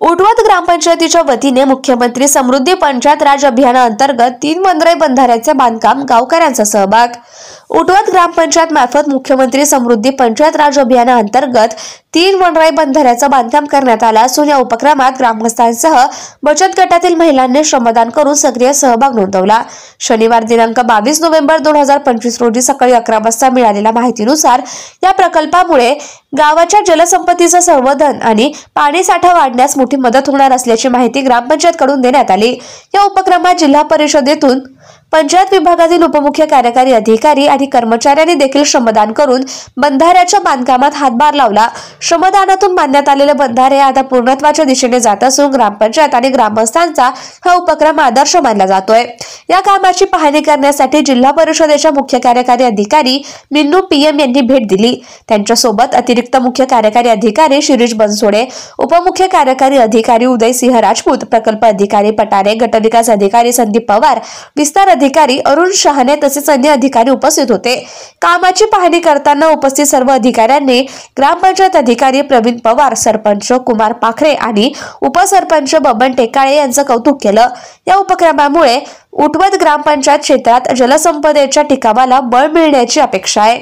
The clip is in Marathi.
उटवत ग्रामपंचायतीच्या वतीने मुख्यमंत्री समृद्धी पंचायत राज अभियानाअंतर्गत 3 वनराई बंधाऱ्याचे बांधकाम, गावकऱ्यांचा सहभाग। उटवत ग्रामपंचायत मार्फत मुख्यमंत्री समृद्धी पंचायत राज अभियानाअंतर्गत 3 वनराई बंधाऱ्याचं बांधकाम करण्यात आलं असून या उपक्रमात ग्रामस्थांसह बचत गटातील महिलांनी श्रमदान करून सक्रिय सहभाग नोंदवला। शनिवार दिनांक 22 नोव्हेंबर 2025 रोजी सकाळी 11 वाजता मिळालेल्या माहितीनुसार या प्रकल्पामुळे गावाच्या जलसंपत्तीचं संवर्धन आणि पाणी साठा वाढण्यास मोठी मदत होणार असल्याची माहिती ग्रामपंचायतकडून देण्यात आली। या उपक्रमात जिल्हा परिषदेतून पंचायत विभागातील उपमुख्य कार्यकारी अधिकारी आणि कर्मचाऱ्यांनी देखील श्रमदान करून बंधाऱ्याच्या बांधकामात हातभार लावला। श्रमदानातून बांधण्यात आलेले बंधारे आता पूर्णत्वाच्या दिशेने जात असून ग्रामपंचायत आणि ग्रामस्थांचा हा उपक्रम आदर्श मानला जातोय। या कामाची पाहणी करण्यासाठी जिल्हा परिषदेच्या मुख्य कार्यकारी अधिकारी मिन्नू PM यांनी भेट दिली। त्यांच्या सोबत अतिरिक्त मुख्य कार्यकारी अधिकारी शिरीष बनसोडे, उपमुख्य कार्यकारी अधिकारी उदय सिंह राजपूत, प्रकल्प अधिकारी पटारे, गटविकास अधिकारी संदीप पवार, विस्तार अधिकारी अरुण शहाणे तसेच अन्य अधिकारी उपस्थित होते। कामाची पाहणी करताना उपस्थित सर्व अधिकाऱ्यांनी ग्रामपंचायत अधिकारी प्रवीण पवार, सरपंच कुमार पाखरे आणि उपसरपंच बबन टेकाळे यांचं कौतुक केलं। या उपक्रमामुळे उटवत ग्रामपंचायत क्षेत्रात जलसंपदेच्या टिकावाला बळ मिळण्याची अपेक्षा आहे।